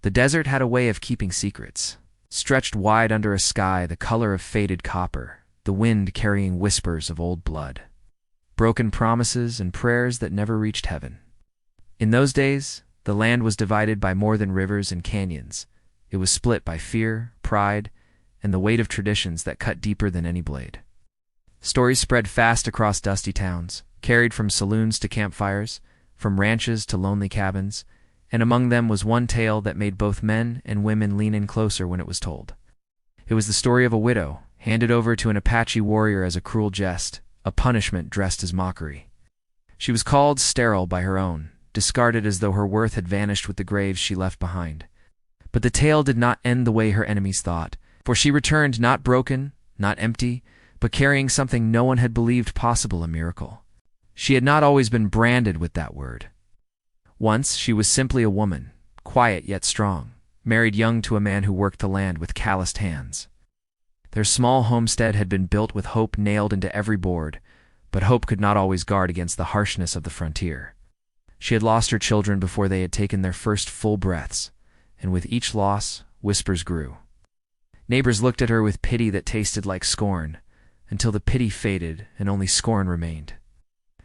The desert had a way of keeping secrets. Stretched wide under a sky the color of faded copper, the wind carrying whispers of old blood. Broken promises and prayers that never reached heaven. In those days, the land was divided by more than rivers and canyons. It was split by fear, pride, and the weight of traditions that cut deeper than any blade. Stories spread fast across dusty towns, carried from saloons to campfires, from ranches to lonely cabins, and among them was one tale that made both men and women lean in closer when it was told. It was the story of a widow, handed over to an Apache warrior as a cruel jest, a punishment dressed as mockery. She was called sterile by her own, discarded as though her worth had vanished with the graves she left behind. But the tale did not end the way her enemies thought, for she returned not broken, not empty, but carrying something no one had believed possible, a miracle. She had not always been branded with that word. Once she was simply a woman, quiet yet strong, married young to a man who worked the land with calloused hands. Their small homestead had been built with hope nailed into every board, but hope could not always guard against the harshness of the frontier. She had lost her children before they had taken their first full breaths, and with each loss, whispers grew. Neighbors looked at her with pity that tasted like scorn, until the pity faded and only scorn remained.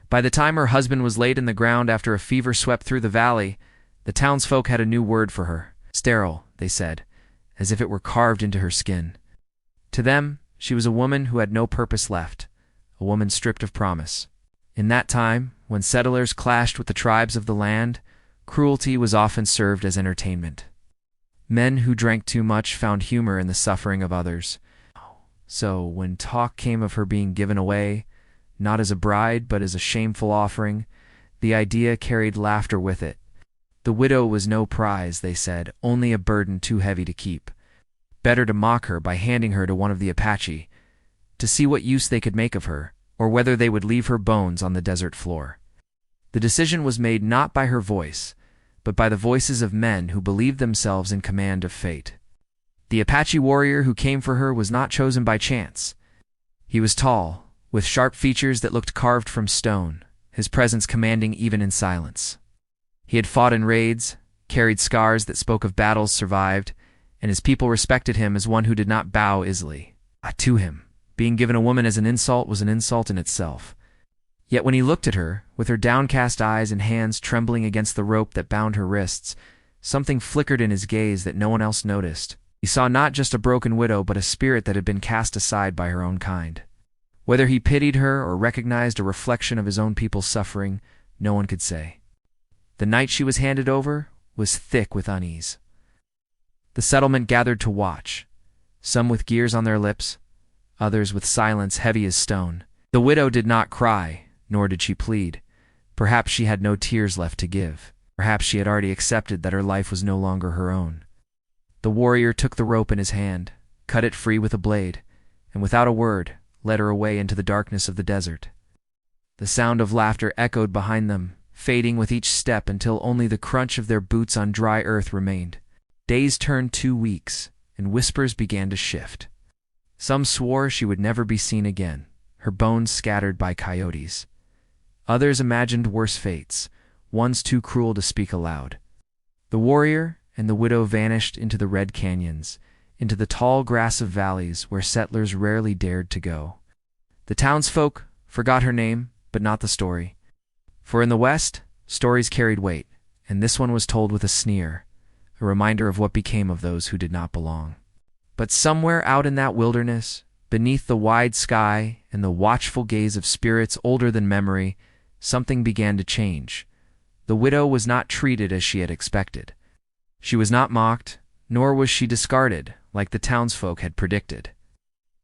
By the time her husband was laid in the ground after a fever swept through the valley, the townsfolk had a new word for her. Sterile, they said, as if it were carved into her skin. To them, she was a woman who had no purpose left, a woman stripped of promise. In that time, when settlers clashed with the tribes of the land, cruelty was often served as entertainment. Men who drank too much found humor in the suffering of others. So, when talk came of her being given away, not as a bride but as a shameful offering, the idea carried laughter with it. The widow was no prize, they said, only a burden too heavy to keep. Better to mock her by handing her to one of the Apache, to see what use they could make of her, or whether they would leave her bones on the desert floor. The decision was made not by her voice, but by the voices of men who believed themselves in command of fate. The Apache warrior who came for her was not chosen by chance. He was tall, with sharp features that looked carved from stone, his presence commanding even in silence. He had fought in raids, carried scars that spoke of battles survived, and his people respected him as one who did not bow easily. To him, being given a woman as an insult was an insult in itself. Yet when he looked at her, with her downcast eyes and hands trembling against the rope that bound her wrists, something flickered in his gaze that no one else noticed. He saw not just a broken widow but a spirit that had been cast aside by her own kind. Whether he pitied her or recognized a reflection of his own people's suffering, no one could say. The night she was handed over was thick with unease. The settlement gathered to watch, some with gears on their lips, others with silence heavy as stone. The widow did not cry, nor did she plead. Perhaps she had no tears left to give. Perhaps she had already accepted that her life was no longer her own. The warrior took the rope in his hand, cut it free with a blade, and without a word, led her away into the darkness of the desert. The sound of laughter echoed behind them, fading with each step until only the crunch of their boots on dry earth remained. Days turned 2 weeks, and whispers began to shift. Some swore she would never be seen again, her bones scattered by coyotes. Others imagined worse fates, ones too cruel to speak aloud. The warrior and the widow vanished into the red canyons, into the tall grass of valleys where settlers rarely dared to go. The townsfolk forgot her name, but not the story. For in the West, stories carried weight, and this one was told with a sneer, a reminder of what became of those who did not belong. But somewhere out in that wilderness, beneath the wide sky and the watchful gaze of spirits older than memory, something began to change. The widow was not treated as she had expected. She was not mocked, nor was she discarded, like the townsfolk had predicted.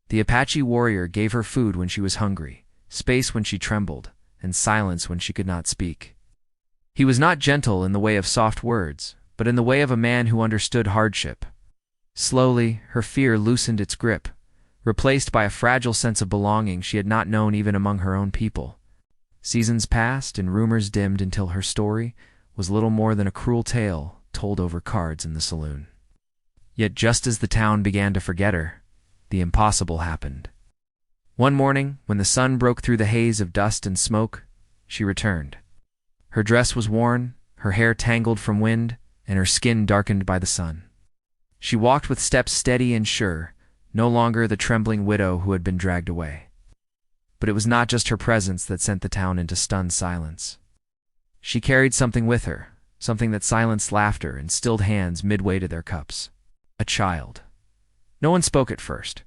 The Apache warrior gave her food when she was hungry, space when she trembled, and silence when she could not speak. He was not gentle in the way of soft words, but in the way of a man who understood hardship. Slowly, her fear loosened its grip, replaced by a fragile sense of belonging she had not known even among her own people. Seasons passed and rumors dimmed until her story was little more than a cruel tale told over cards in the saloon. Yet just as the town began to forget her, the impossible happened. One morning, when the sun broke through the haze of dust and smoke, she returned. Her dress was worn, her hair tangled from wind, and her skin darkened by the sun. She walked with steps steady and sure, no longer the trembling widow who had been dragged away. But it was not just her presence that sent the town into stunned silence. She carried something with her, something that silenced laughter and stilled hands midway to their cups. A child. No one spoke at first.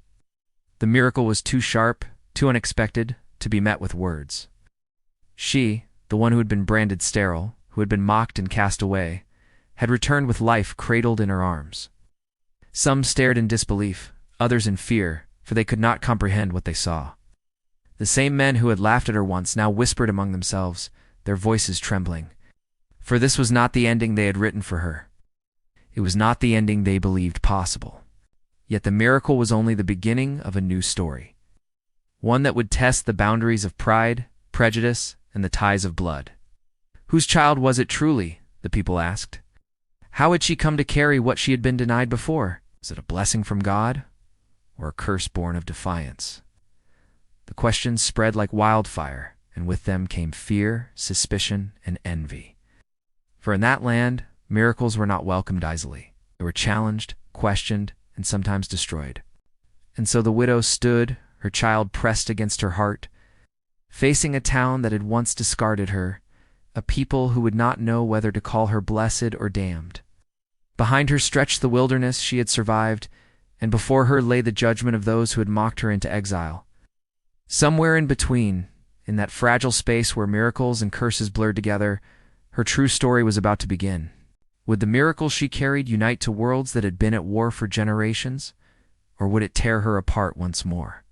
The miracle was too sharp, too unexpected, to be met with words. She, the one who had been branded sterile, who had been mocked and cast away, had returned with life cradled in her arms. Some stared in disbelief, others in fear, for they could not comprehend what they saw. The same men who had laughed at her once now whispered among themselves, their voices trembling. For this was not the ending they had written for her. It was not the ending they believed possible. Yet the miracle was only the beginning of a new story. One that would test the boundaries of pride, prejudice, and the ties of blood. Whose child was it truly? The people asked. How had she come to carry what she had been denied before? Was it a blessing from God, or a curse born of defiance? The questions spread like wildfire, and with them came fear, suspicion, and envy. For in that land, miracles were not welcomed easily. They were challenged, questioned, and sometimes destroyed. And so the widow stood, her child pressed against her heart, facing a town that had once discarded her, a people who would not know whether to call her blessed or damned. Behind her stretched the wilderness she had survived, and before her lay the judgment of those who had mocked her into exile. Somewhere in between, in that fragile space where miracles and curses blurred together, her true story was about to begin. Would the miracle she carried unite two worlds that had been at war for generations, or would it tear her apart once more?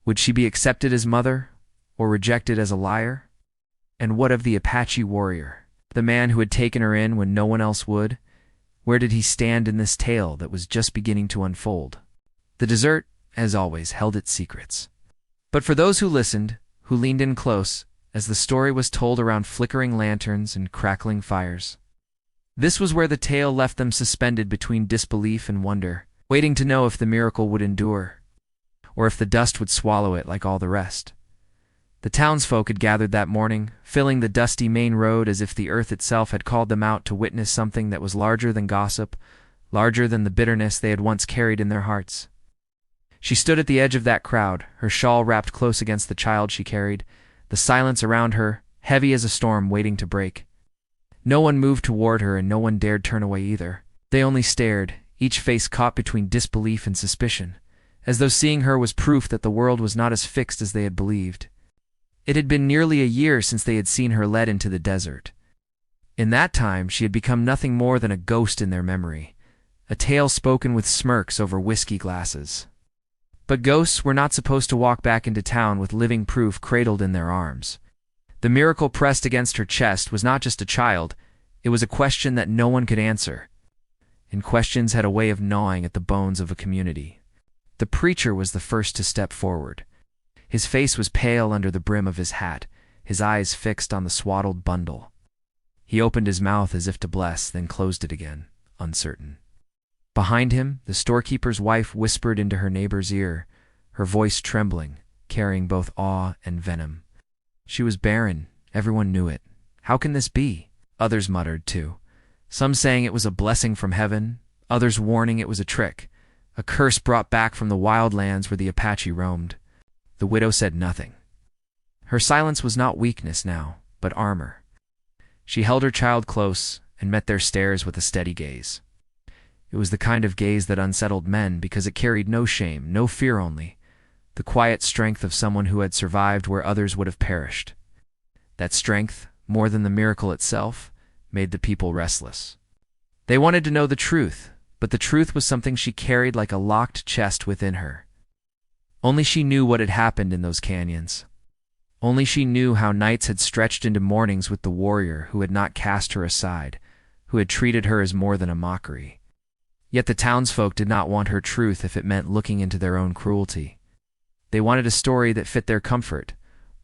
Would she be accepted as mother, or rejected as a liar? And what of the Apache warrior, the man who had taken her in when no one else would? Where did he stand in this tale that was just beginning to unfold? The desert, as always, held its secrets. But for those who listened, who leaned in close, as the story was told around flickering lanterns and crackling fires, this was where the tale left them suspended between disbelief and wonder, waiting to know if the miracle would endure, or if the dust would swallow it like all the rest. The townsfolk had gathered that morning, filling the dusty main road as if the earth itself had called them out to witness something that was larger than gossip, larger than the bitterness they had once carried in their hearts. She stood at the edge of that crowd, her shawl wrapped close against the child she carried, the silence around her, heavy as a storm waiting to break. No one moved toward her, and no one dared turn away either. They only stared, each face caught between disbelief and suspicion, as though seeing her was proof that the world was not as fixed as they had believed. It had been nearly a year since they had seen her led into the desert. In that time, she had become nothing more than a ghost in their memory, a tale spoken with smirks over whiskey glasses. But ghosts were not supposed to walk back into town with living proof cradled in their arms. The miracle pressed against her chest was not just a child, it was a question that no one could answer. And questions had a way of gnawing at the bones of a community. The preacher was the first to step forward. His face was pale under the brim of his hat, his eyes fixed on the swaddled bundle. He opened his mouth as if to bless, then closed it again, uncertain. Behind him, the storekeeper's wife whispered into her neighbor's ear, her voice trembling, carrying both awe and venom. She was barren, everyone knew it. How can this be? Others muttered, too. Some saying it was a blessing from heaven, others warning it was a trick, a curse brought back from the wild lands where the Apache roamed. The widow said nothing. Her silence was not weakness now, but armor. She held her child close and met their stares with a steady gaze. It was the kind of gaze that unsettled men because it carried no shame, no fear only, the quiet strength of someone who had survived where others would have perished. That strength, more than the miracle itself, made the people restless. They wanted to know the truth, but the truth was something she carried like a locked chest within her. Only she knew what had happened in those canyons. Only she knew how nights had stretched into mornings with the warrior who had not cast her aside, who had treated her as more than a mockery. Yet the townsfolk did not want her truth if it meant looking into their own cruelty. They wanted a story that fit their comfort,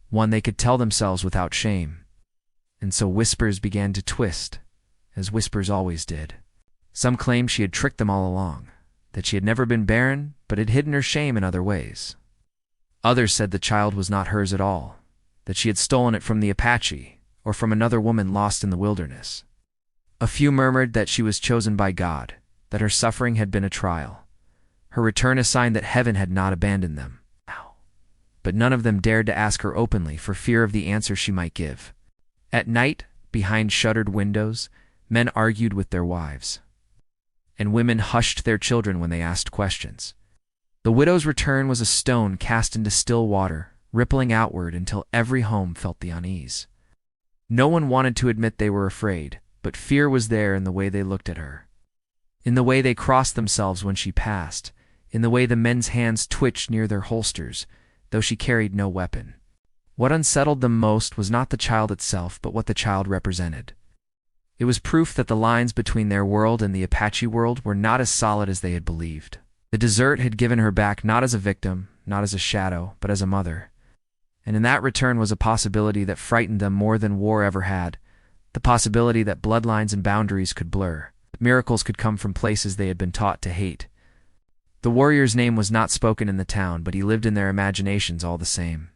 one they could tell themselves without shame. And so whispers began to twist, as whispers always did. Some claimed she had tricked them all along, that she had never been barren, but had hidden her shame in other ways. Others said the child was not hers at all, that she had stolen it from the Apache, or from another woman lost in the wilderness. A few murmured that she was chosen by God, that her suffering had been a trial. Her return a sign that heaven had not abandoned them. But none of them dared to ask her openly for fear of the answer she might give. At night, behind shuttered windows, men argued with their wives, and women hushed their children when they asked questions. The widow's return was a stone cast into still water, rippling outward until every home felt the unease. No one wanted to admit they were afraid, but fear was there in the way they looked at her, in the way they crossed themselves when she passed, in the way the men's hands twitched near their holsters, though she carried no weapon. What unsettled them most was not the child itself, but what the child represented. It was proof that the lines between their world and the Apache world were not as solid as they had believed. The desert had given her back not as a victim, not as a shadow, but as a mother. And in that return was a possibility that frightened them more than war ever had, the possibility that bloodlines and boundaries could blur, that miracles could come from places they had been taught to hate. The warrior's name was not spoken in the town, but he lived in their imaginations all the same.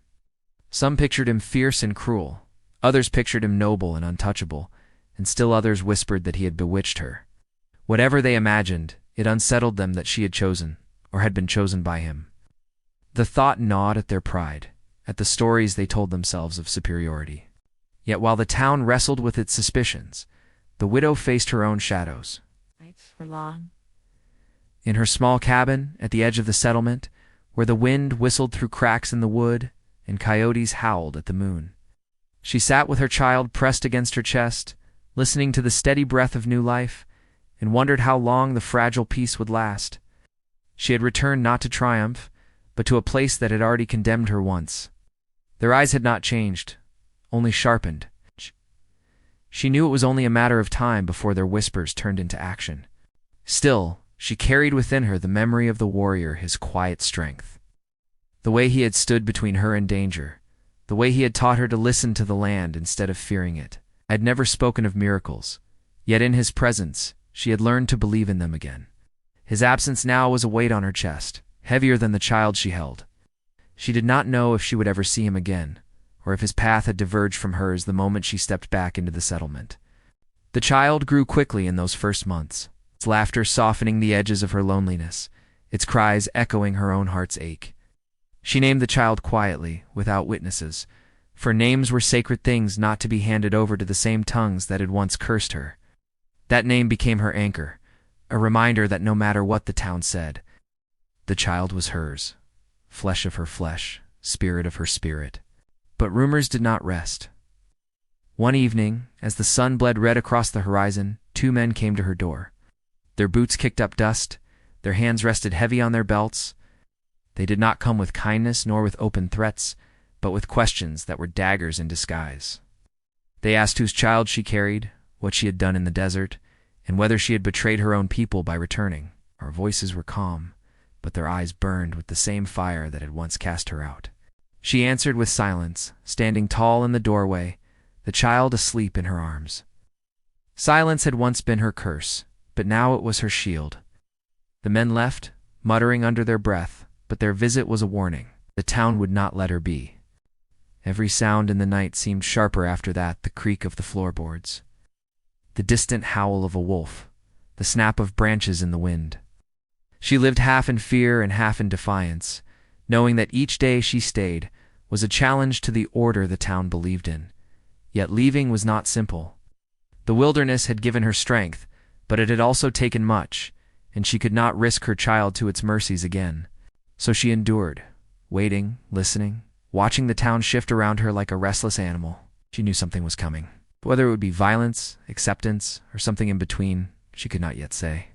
Some pictured him fierce and cruel, others pictured him noble and untouchable, and still others whispered that he had bewitched her. Whatever they imagined, it unsettled them that she had chosen, or had been chosen by him. The thought gnawed at their pride, at the stories they told themselves of superiority. Yet while the town wrestled with its suspicions, the widow faced her own shadows. Nights were long. In her small cabin at the edge of the settlement, where the wind whistled through cracks in the wood and coyotes howled at the moon, she sat with her child pressed against her chest, listening to the steady breath of new life, and wondered how long the fragile peace would last. She had returned not to triumph, but to a place that had already condemned her once. Their eyes had not changed, only sharpened. She knew it was only a matter of time before their whispers turned into action. Still, she carried within her the memory of the warrior, his quiet strength. The way he had stood between her and danger, the way he had taught her to listen to the land instead of fearing it. I had never spoken of miracles, yet in his presence she had learned to believe in them again. His absence now was a weight on her chest, heavier than the child she held. She did not know if she would ever see him again, or if his path had diverged from hers the moment she stepped back into the settlement. The child grew quickly in those first months, its laughter softening the edges of her loneliness, its cries echoing her own heart's ache. She named the child quietly, without witnesses, for names were sacred things not to be handed over to the same tongues that had once cursed her. That name became her anchor, a reminder that no matter what the town said, the child was hers, flesh of her flesh, spirit of her spirit. But rumors did not rest. One evening, as the sun bled red across the horizon, two men came to her door. Their boots kicked up dust, their hands rested heavy on their belts. They did not come with kindness nor with open threats, but with questions that were daggers in disguise. They asked whose child she carried, what she had done in the desert, and whether she had betrayed her own people by returning. Our voices were calm, but their eyes burned with the same fire that had once cast her out. She answered with silence, standing tall in the doorway, the child asleep in her arms. Silence had once been her curse, but now it was her shield. The men left, muttering under their breath, but their visit was a warning. The town would not let her be. Every sound in the night seemed sharper after that, the creak of the floorboards, the distant howl of a wolf, the snap of branches in the wind. She lived half in fear and half in defiance, knowing that each day she stayed was a challenge to the order the town believed in. Yet leaving was not simple. The wilderness had given her strength, but it had also taken much, and she could not risk her child to its mercies again. So she endured, waiting, listening, watching the town shift around her like a restless animal. She knew something was coming. Whether it would be violence, acceptance, or something in between, she could not yet say.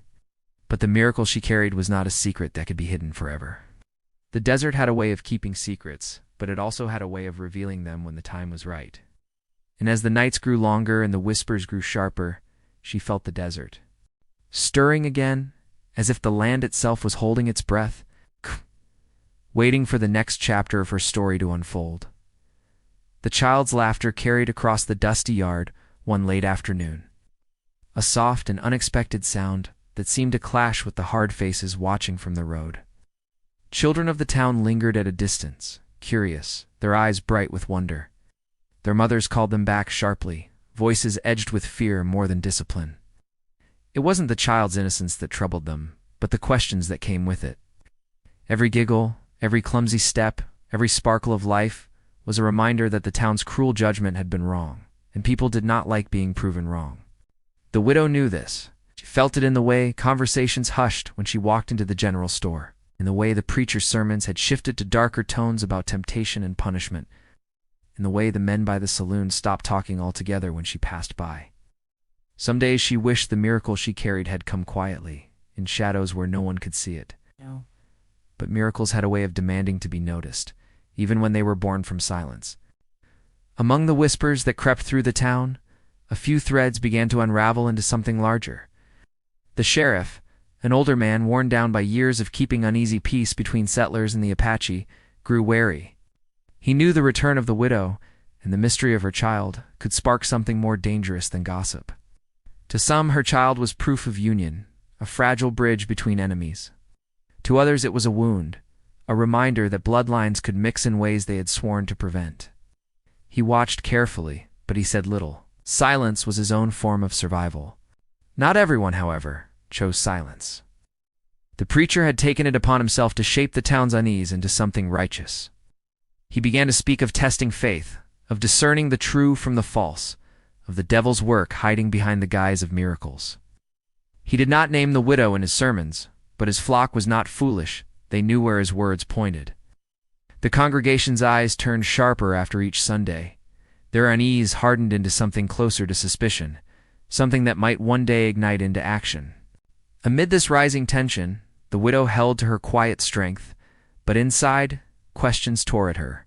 But the miracle she carried was not a secret that could be hidden forever. The desert had a way of keeping secrets, but it also had a way of revealing them when the time was right. And as the nights grew longer and the whispers grew sharper, she felt the desert stirring again, as if the land itself was holding its breath, waiting for the next chapter of her story to unfold. The child's laughter carried across the dusty yard one late afternoon, a soft and unexpected sound that seemed to clash with the hard faces watching from the road. Children of the town lingered at a distance, curious, their eyes bright with wonder. Their mothers called them back sharply, voices edged with fear more than discipline. It wasn't the child's innocence that troubled them, but the questions that came with it. Every giggle, every clumsy step, every sparkle of life was a reminder that the town's cruel judgment had been wrong, and people did not like being proven wrong. The widow knew this. She felt it in the way conversations hushed when she walked into the general store, in the way the preacher's sermons had shifted to darker tones about temptation and punishment, in the way the men by the saloon stopped talking altogether when she passed by. Some days she wished the miracle she carried had come quietly, in shadows where no one could see it. No. But miracles had a way of demanding to be noticed, even when they were born from silence. Among the whispers that crept through the town, a few threads began to unravel into something larger. The sheriff, an older man worn down by years of keeping uneasy peace between settlers and the Apache, grew wary. He knew the return of the widow and the mystery of her child could spark something more dangerous than gossip. To some, her child was proof of union, a fragile bridge between enemies. To others it was a wound, a reminder that bloodlines could mix in ways they had sworn to prevent. He watched carefully, but he said little. Silence was his own form of survival. Not everyone, however, chose silence. The preacher had taken it upon himself to shape the town's unease into something righteous. He began to speak of testing faith, of discerning the true from the false, of the devil's work hiding behind the guise of miracles. He did not name the widow in his sermons, but his flock was not foolish. They knew where his words pointed. The congregation's eyes turned sharper after each Sunday. Their unease hardened into something closer to suspicion, something that might one day ignite into action. Amid this rising tension, the widow held to her quiet strength, but inside, questions tore at her.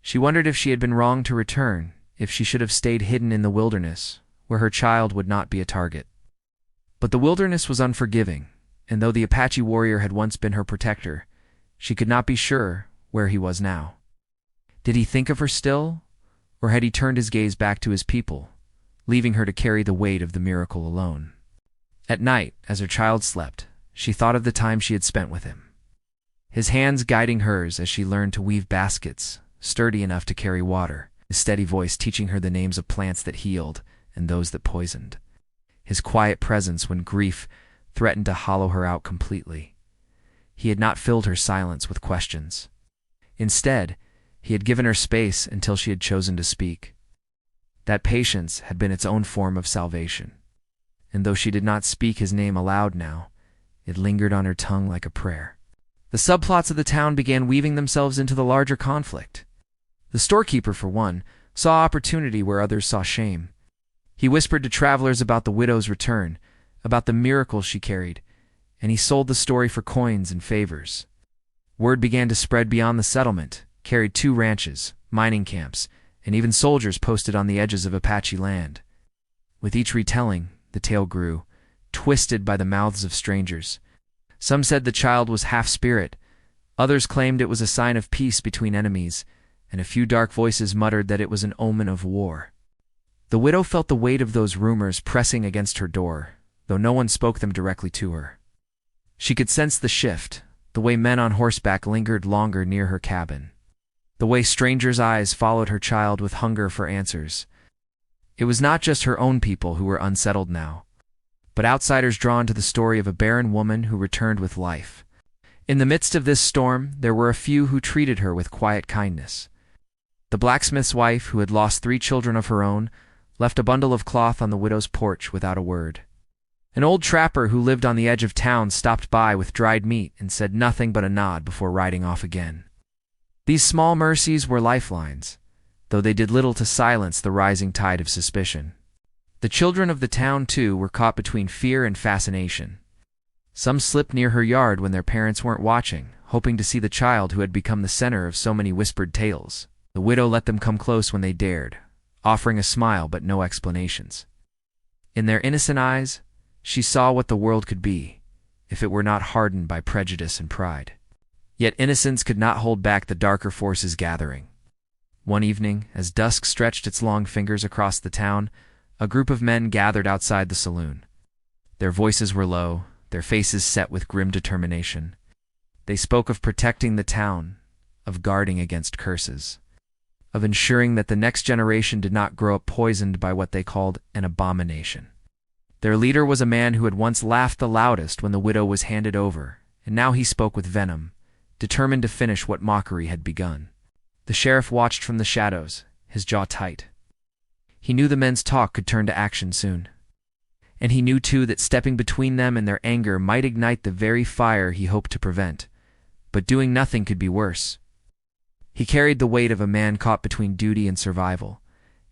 She wondered if she had been wrong to return, if she should have stayed hidden in the wilderness, where her child would not be a target. But the wilderness was unforgiving, and though the Apache warrior had once been her protector, she could not be sure where he was now. Did he think of her still, or had he turned his gaze back to his people, leaving her to carry the weight of the miracle alone? At night, as her child slept, she thought of the time she had spent with him. His hands guiding hers as she learned to weave baskets, sturdy enough to carry water, his steady voice teaching her the names of plants that healed and those that poisoned. His quiet presence when grief threatened to hollow her out completely. He had not filled her silence with questions. Instead, he had given her space until she had chosen to speak. That patience had been its own form of salvation. And though she did not speak his name aloud now, it lingered on her tongue like a prayer. The subplots of the town began weaving themselves into the larger conflict. The storekeeper, for one, saw opportunity where others saw shame. He whispered to travelers about the widow's return, about the miracle she carried, and he sold the story for coins and favors. Word began to spread beyond the settlement, carried 2 ranches, mining camps, and even soldiers posted on the edges of Apache land. With each retelling, the tale grew, twisted by the mouths of strangers. Some said the child was half spirit, others claimed it was a sign of peace between enemies, and a few dark voices muttered that it was an omen of war. The widow felt the weight of those rumors pressing against her door, though no one spoke them directly to her. She could sense the shift, the way men on horseback lingered longer near her cabin, the way strangers' eyes followed her child with hunger for answers. It was not just her own people who were unsettled now, but outsiders drawn to the story of a barren woman who returned with life. In the midst of this storm, there were a few who treated her with quiet kindness. The blacksmith's wife, who had lost 3 children of her own, left a bundle of cloth on the widow's porch without a word. An old trapper who lived on the edge of town stopped by with dried meat and said nothing but a nod before riding off again. These small mercies were lifelines, though they did little to silence the rising tide of suspicion. The children of the town, too, were caught between fear and fascination. Some slipped near her yard when their parents weren't watching, hoping to see the child who had become the center of so many whispered tales. The widow let them come close when they dared, offering a smile but no explanations. In their innocent eyes, she saw what the world could be, if it were not hardened by prejudice and pride. Yet innocence could not hold back the darker forces gathering. One evening, as dusk stretched its long fingers across the town, a group of men gathered outside the saloon. Their voices were low, their faces set with grim determination. They spoke of protecting the town, of guarding against curses, of ensuring that the next generation did not grow up poisoned by what they called an abomination. Their leader was a man who had once laughed the loudest when the widow was handed over, and now he spoke with venom, determined to finish what mockery had begun. The sheriff watched from the shadows, his jaw tight. He knew the men's talk could turn to action soon. And he knew too that stepping between them and their anger might ignite the very fire he hoped to prevent. But doing nothing could be worse. He carried the weight of a man caught between duty and survival,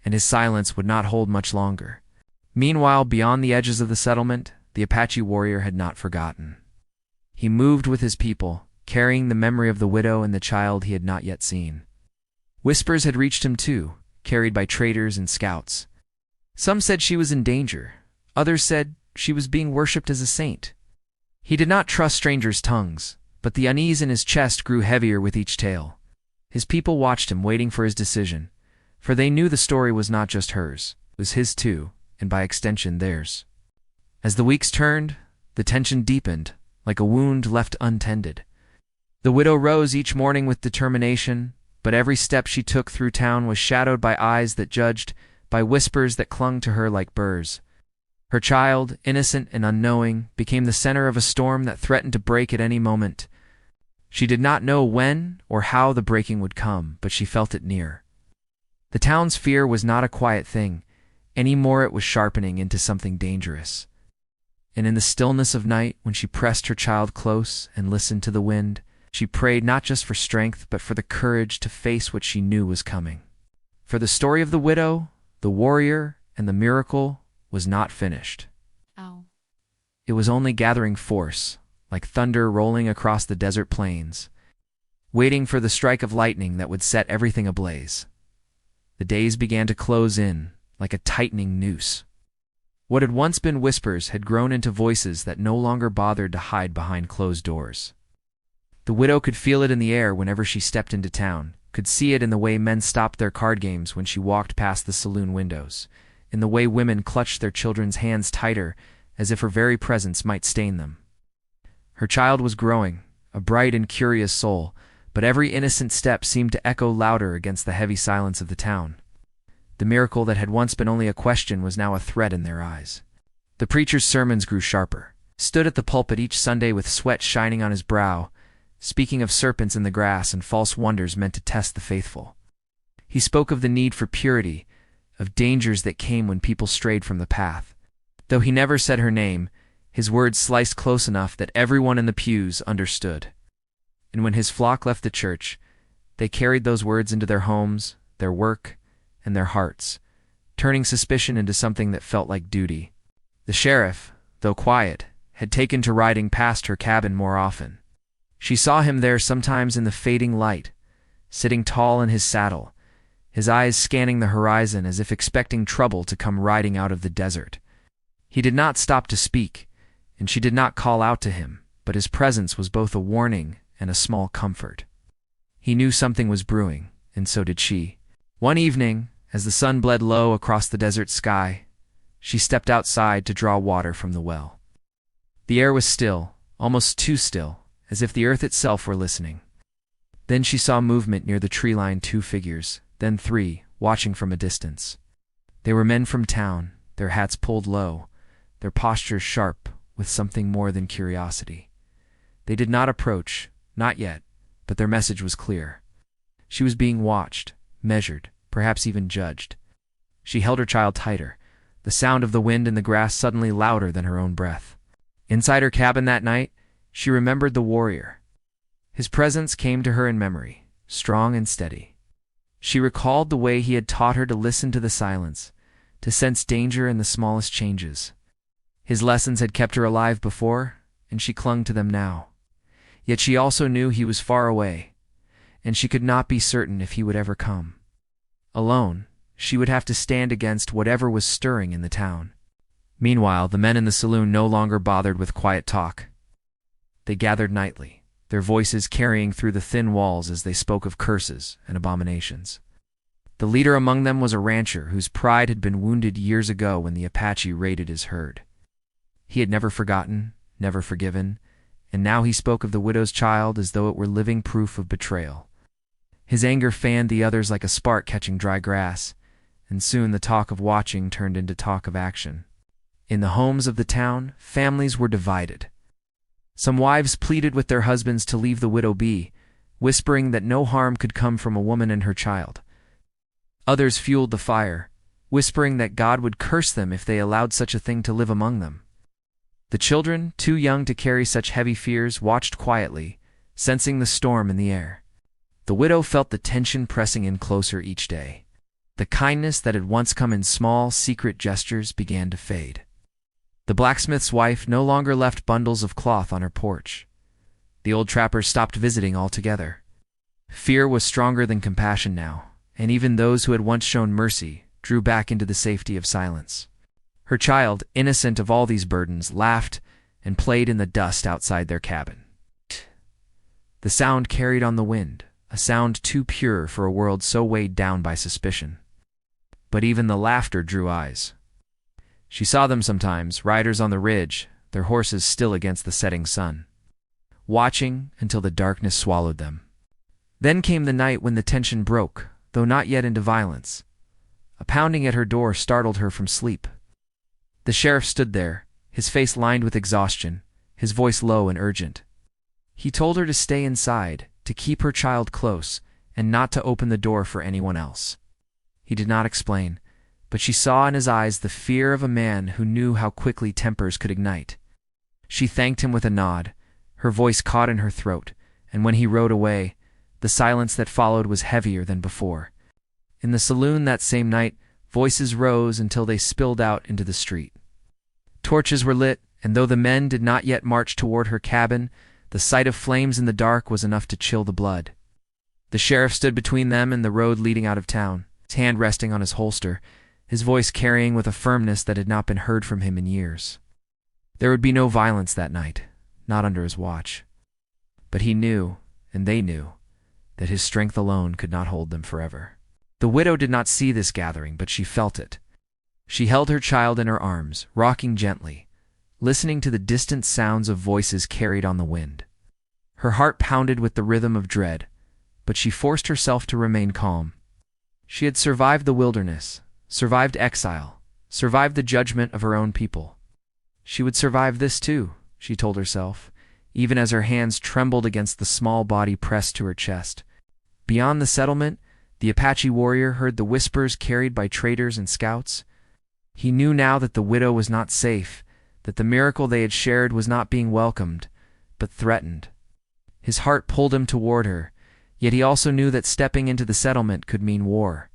and his silence would not hold much longer. Meanwhile, beyond the edges of the settlement, the Apache warrior had not forgotten. He moved with his people, carrying the memory of the widow and the child he had not yet seen. Whispers had reached him too, carried by traders and scouts. Some said she was in danger. Others said she was being worshipped as a saint. He did not trust strangers' tongues, but the unease in his chest grew heavier with each tale. His people watched him, waiting for his decision, for they knew the story was not just hers, it was his too, and by extension theirs. As the weeks turned, the tension deepened, like a wound left untended. The widow rose each morning with determination, but every step she took through town was shadowed by eyes that judged, by whispers that clung to her like burrs. Her child, innocent and unknowing, became the center of a storm that threatened to break at any moment. She did not know when or how the breaking would come, but she felt it near. The town's fear was not a quiet thing. Any more it was sharpening into something dangerous. And in the stillness of night, when she pressed her child close and listened to the wind, she prayed not just for strength, but for the courage to face what she knew was coming. For the story of the widow, the warrior, and the miracle was not finished. It was only gathering force, like thunder rolling across the desert plains, waiting for the strike of lightning that would set everything ablaze. The days began to close in, like a tightening noose. What had once been whispers had grown into voices that no longer bothered to hide behind closed doors. The widow could feel it in the air whenever she stepped into town, could see it in the way men stopped their card games when she walked past the saloon windows, in the way women clutched their children's hands tighter, as if her very presence might stain them. Her child was growing, a bright and curious soul, but every innocent step seemed to echo louder against the heavy silence of the town. The miracle that had once been only a question was now a threat in their eyes. The preacher's sermons grew sharper, stood at the pulpit each Sunday with sweat shining on his brow, speaking of serpents in the grass and false wonders meant to test the faithful. He spoke of the need for purity, of dangers that came when people strayed from the path. Though he never said her name, his words sliced close enough that everyone in the pews understood. And when his flock left the church, they carried those words into their homes, their work, and their hearts, turning suspicion into something that felt like duty. The sheriff, though quiet, had taken to riding past her cabin more often. She saw him there sometimes in the fading light, sitting tall in his saddle, his eyes scanning the horizon as if expecting trouble to come riding out of the desert. He did not stop to speak, and she did not call out to him, but his presence was both a warning and a small comfort. He knew something was brewing, and so did she. One evening, as the sun bled low across the desert sky, she stepped outside to draw water from the well. The air was still, almost too still, as if the earth itself were listening. Then she saw movement near the tree line, 2 figures, then 3, watching from a distance. They were men from town, their hats pulled low, their postures sharp with something more than curiosity. They did not approach, not yet, but their message was clear. She was being watched, measured, perhaps even judged. She held her child tighter, the sound of the wind in the grass suddenly louder than her own breath. Inside her cabin that night, she remembered the warrior. His presence came to her in memory, strong and steady. She recalled the way he had taught her to listen to the silence, to sense danger in the smallest changes. His lessons had kept her alive before, and she clung to them now. Yet she also knew he was far away, and she could not be certain if he would ever come. Alone, she would have to stand against whatever was stirring in the town. Meanwhile, the men in the saloon no longer bothered with quiet talk. They gathered nightly, their voices carrying through the thin walls as they spoke of curses and abominations. The leader among them was a rancher whose pride had been wounded years ago when the Apache raided his herd. He had never forgotten, never forgiven, and now he spoke of the widow's child as though it were living proof of betrayal. His anger fanned the others like a spark catching dry grass, and soon the talk of watching turned into talk of action. In the homes of the town, families were divided. Some wives pleaded with their husbands to leave the widow be, whispering that no harm could come from a woman and her child. Others fueled the fire, whispering that God would curse them if they allowed such a thing to live among them. The children, too young to carry such heavy fears, watched quietly, sensing the storm in the air. The widow felt the tension pressing in closer each day. The kindness that had once come in small, secret gestures began to fade. The blacksmith's wife no longer left bundles of cloth on her porch. The old trapper stopped visiting altogether. Fear was stronger than compassion now, and even those who had once shown mercy drew back into the safety of silence. Her child, innocent of all these burdens, laughed and played in the dust outside their cabin. The sound carried on the wind, a sound too pure for a world so weighed down by suspicion. But even the laughter drew eyes. She saw them sometimes, riders on the ridge, their horses still against the setting sun, watching until the darkness swallowed them. Then came the night when the tension broke, though not yet into violence. A pounding at her door startled her from sleep. The sheriff stood there, his face lined with exhaustion, his voice low and urgent. He told her to stay inside, to keep her child close, and not to open the door for anyone else. He did not explain, but she saw in his eyes the fear of a man who knew how quickly tempers could ignite. She thanked him with a nod, her voice caught in her throat, and when he rode away, the silence that followed was heavier than before. In the saloon that same night, voices rose until they spilled out into the street. Torches were lit, and though the men did not yet march toward her cabin, the sight of flames in the dark was enough to chill the blood. The sheriff stood between them and the road leading out of town, his hand resting on his holster, his voice carrying with a firmness that had not been heard from him in years. There would be no violence that night, not under his watch. But he knew, and they knew, that his strength alone could not hold them forever. The widow did not see this gathering, but she felt it. She held her child in her arms, rocking gently, listening to the distant sounds of voices carried on the wind. Her heart pounded with the rhythm of dread, but she forced herself to remain calm. She had survived the wilderness, survived exile, survived the judgment of her own people. She would survive this too, she told herself, even as her hands trembled against the small body pressed to her chest. Beyond the settlement, the Apache warrior heard the whispers carried by traders and scouts. He knew now that the widow was not safe, that the miracle they had shared was not being welcomed, but threatened. His heart pulled him toward her, yet he also knew that stepping into the settlement could mean war.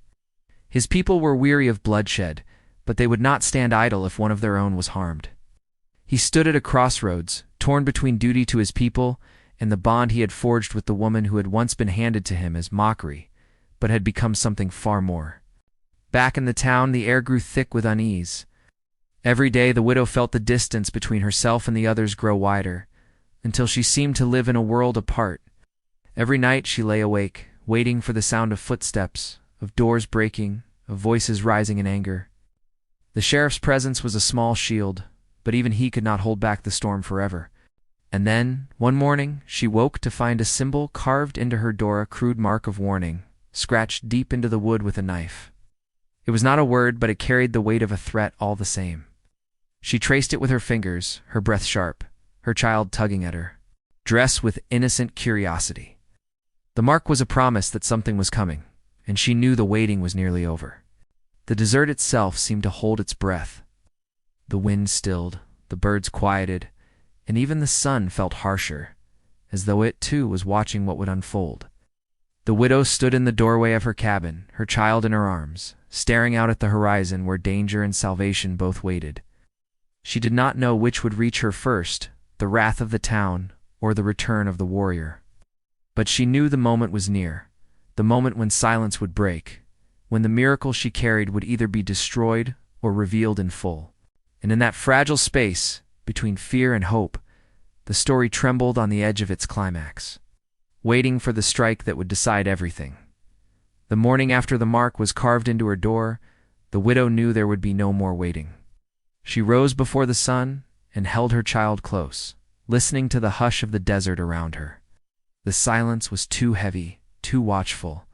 His people were weary of bloodshed, but they would not stand idle if one of their own was harmed. He stood at a crossroads, torn between duty to his people and the bond he had forged with the woman who had once been handed to him as mockery, but had become something far more. Back in the town, the air grew thick with unease. Every day the widow felt the distance between herself and the others grow wider, until she seemed to live in a world apart. Every night she lay awake, waiting for the sound of footsteps, of doors breaking, of voices rising in anger. The sheriff's presence was a small shield, but even he could not hold back the storm forever. And then, one morning, she woke to find a symbol carved into her door, a crude mark of warning, scratched deep into the wood with a knife. It was not a word, but it carried the weight of a threat all the same. She traced it with her fingers, her breath sharp, her child tugging at her, dressed with innocent curiosity. The mark was a promise that something was coming, and she knew the waiting was nearly over. The desert itself seemed to hold its breath. The wind stilled, the birds quieted, and even the sun felt harsher, as though it too was watching what would unfold. The widow stood in the doorway of her cabin, her child in her arms, staring out at the horizon where danger and salvation both waited. She did not know which would reach her first, the wrath of the town or the return of the warrior. But she knew the moment was near, the moment when silence would break, when the miracle she carried would either be destroyed or revealed in full. And in that fragile space, between fear and hope, the story trembled on the edge of its climax, waiting for the strike that would decide everything. The morning after the mark was carved into her door, the widow knew there would be no more waiting. She rose before the sun and held her child close, listening to the hush of the desert around her. The silence was too heavy, too watchful,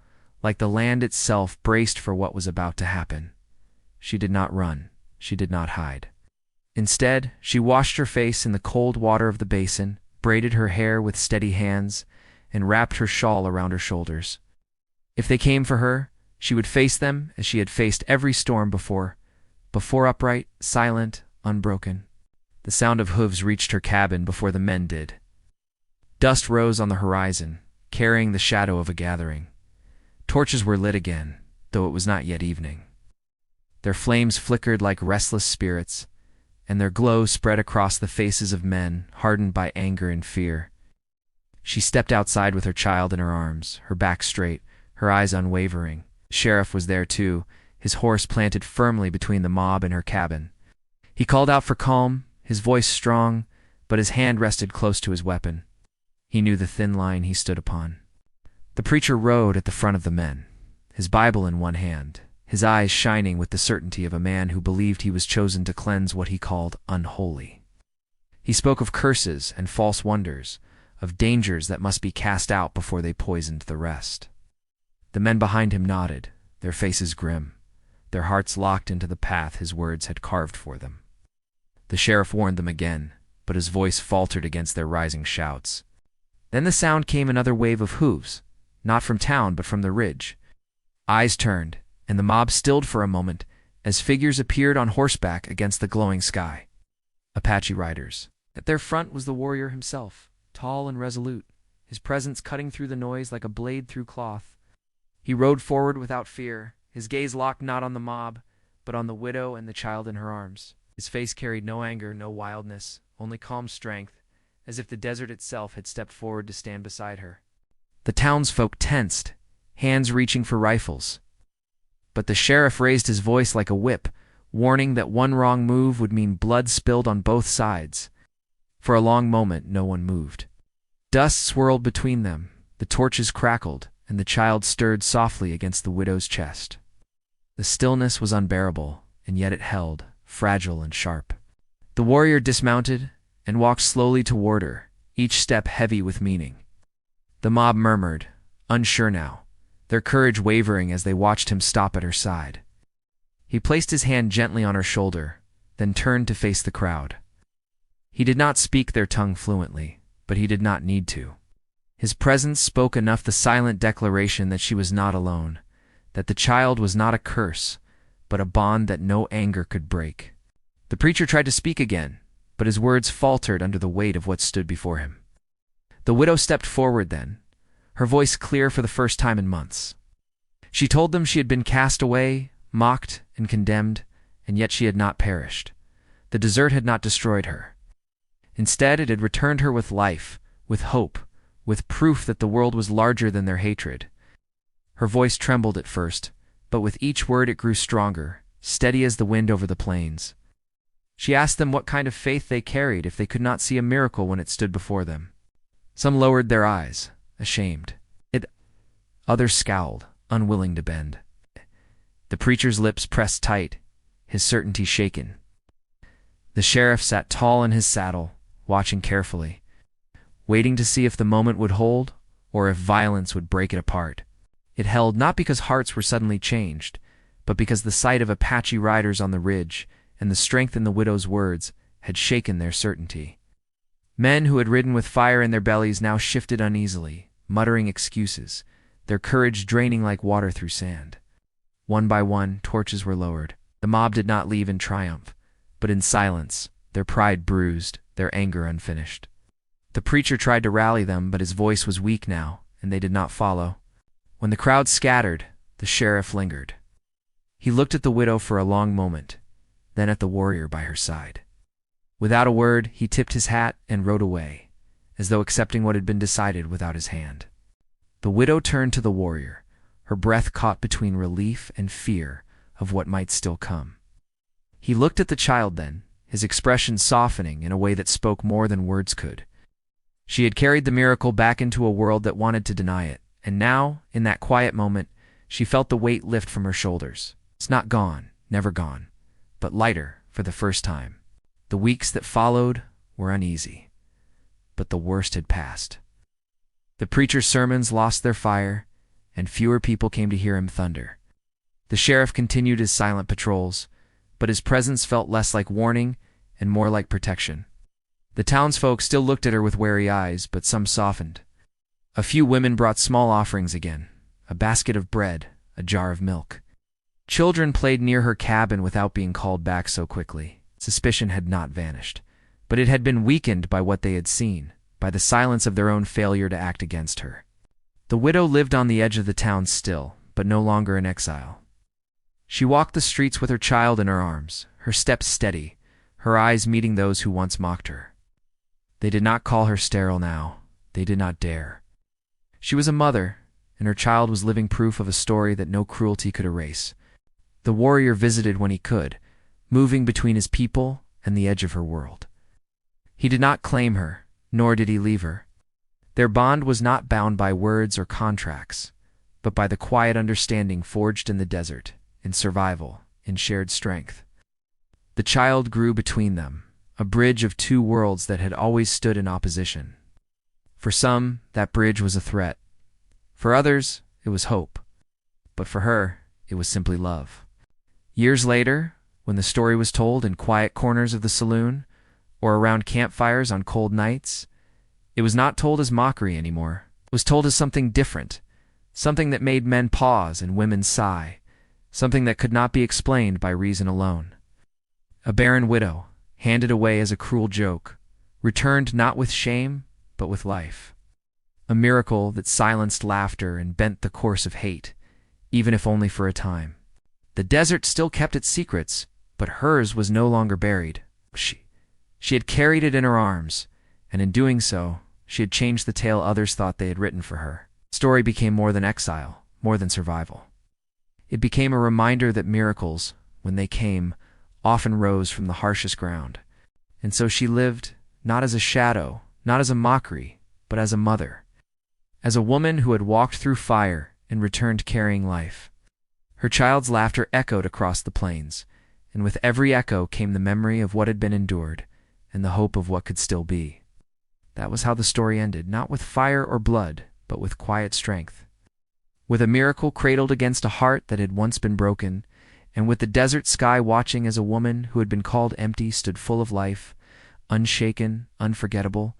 like the land itself braced for what was about to happen. She did not run. She did not hide. Instead, she washed her face in the cold water of the basin, braided her hair with steady hands, and wrapped her shawl around her shoulders. If they came for her, she would face them as she had faced every storm before upright, silent, unbroken. The sound of hooves reached her cabin before the men did. Dust rose on the horizon, carrying the shadow of a gathering. Torches were lit again, though it was not yet evening. Their flames flickered like restless spirits, and their glow spread across the faces of men hardened by anger and fear. She stepped outside with her child in her arms, her back straight, her eyes unwavering. The sheriff was there too, his horse planted firmly between the mob and her cabin. He called out for calm, his voice strong, but his hand rested close to his weapon. He knew the thin line he stood upon. The preacher rode at the front of the men, his Bible in one hand, his eyes shining with the certainty of a man who believed he was chosen to cleanse what he called unholy. He spoke of curses and false wonders, of dangers that must be cast out before they poisoned the rest. The men behind him nodded, their faces grim, their hearts locked into the path his words had carved for them. The sheriff warned them again, but his voice faltered against their rising shouts. Then the sound came another wave of hooves, not from town but from the ridge. Eyes turned, and the mob stilled for a moment as figures appeared on horseback against the glowing sky. Apache riders. At their front was the warrior himself, tall and resolute, his presence cutting through the noise like a blade through cloth. He rode forward without fear, his gaze locked not on the mob, but on the widow and the child in her arms. His face carried no anger, no wildness, only calm strength, as if the desert itself had stepped forward to stand beside her. The townsfolk tensed, hands reaching for rifles. But the sheriff raised his voice like a whip, warning that one wrong move would mean blood spilled on both sides. For a long moment no one moved. Dust swirled between them, the torches crackled, and the child stirred softly against the widow's chest. The stillness was unbearable, and yet it held, fragile and sharp. The warrior dismounted and walked slowly toward her, each step heavy with meaning. The mob murmured, unsure now, their courage wavering as they watched him stop at her side. He placed his hand gently on her shoulder, then turned to face the crowd. He did not speak their tongue fluently, but he did not need to. His presence spoke enough the silent declaration that she was not alone, that the child was not a curse, but a bond that no anger could break. The preacher tried to speak again, but his words faltered under the weight of what stood before him. The widow stepped forward then, her voice clear for the first time in months. She told them she had been cast away, mocked, and condemned, and yet she had not perished. The desert had not destroyed her. Instead, it had returned her with life, with hope, with proof that the world was larger than their hatred. Her voice trembled at first, but with each word it grew stronger, steady as the wind over the plains. She asked them what kind of faith they carried if they could not see a miracle when it stood before them. Some lowered their eyes, ashamed. Others scowled, unwilling to bend. The preacher's lips pressed tight, his certainty shaken. The sheriff sat tall in his saddle, watching carefully, waiting to see if the moment would hold or if violence would break it apart. It held not because hearts were suddenly changed, but because the sight of Apache riders on the ridge and the strength in the widow's words had shaken their certainty. Men who had ridden with fire in their bellies now shifted uneasily, muttering excuses, their courage draining like water through sand. One by one, torches were lowered. The mob did not leave in triumph, but in silence, their pride bruised, their anger unfinished. The preacher tried to rally them, but his voice was weak now, and they did not follow. When the crowd scattered, the sheriff lingered. He looked at the widow for a long moment, then at the warrior by her side. Without a word, he tipped his hat and rode away, as though accepting what had been decided without his hand. The widow turned to the warrior, her breath caught between relief and fear of what might still come. He looked at the child then, his expression softening in a way that spoke more than words could. She had carried the miracle back into a world that wanted to deny it, and now, in that quiet moment, she felt the weight lift from her shoulders. It's not gone, never gone, but lighter for the first time. The weeks that followed were uneasy, but the worst had passed. The preacher's sermons lost their fire, and fewer people came to hear him thunder. The sheriff continued his silent patrols, but his presence felt less like warning and more like protection. The townsfolk still looked at her with wary eyes, but some softened. A few women brought small offerings again, a basket of bread, a jar of milk. Children played near her cabin without being called back so quickly. Suspicion had not vanished, but it had been weakened by what they had seen, by the silence of their own failure to act against her. The widow lived on the edge of the town still, but no longer in exile. She walked the streets with her child in her arms, her steps steady, her eyes meeting those who once mocked her. They did not call her sterile now. They did not dare. She was a mother, and her child was living proof of a story that no cruelty could erase. The warrior visited when he could, moving between his people and the edge of her world. He did not claim her, nor did he leave her. Their bond was not bound by words or contracts, but by the quiet understanding forged in the desert, in survival, in shared strength. The child grew between them, a bridge of two worlds that had always stood in opposition. For some, that bridge was a threat. For others, it was hope. But for her, it was simply love. Years later, when the story was told in quiet corners of the saloon, or around campfires on cold nights, it was not told as mockery anymore. It was told as something different, something that made men pause and women sigh, something that could not be explained by reason alone. A barren widow, handed away as a cruel joke, returned not with shame, but with life. A miracle that silenced laughter and bent the course of hate, even if only for a time. The desert still kept its secrets, but hers was no longer buried. She had carried it in her arms, and in doing so, she had changed the tale others thought they had written for her. The story became more than exile, more than survival. It became a reminder that miracles, when they came, often rose from the harshest ground. And so she lived, not as a shadow, not as a mockery, but as a mother. As a woman who had walked through fire and returned carrying life. Her child's laughter echoed across the plains, and with every echo came the memory of what had been endured, and the hope of what could still be. That was how the story ended, not with fire or blood, but with quiet strength. With a miracle cradled against a heart that had once been broken, and with the desert sky watching as a woman who had been called empty stood full of life, unshaken, unforgettable,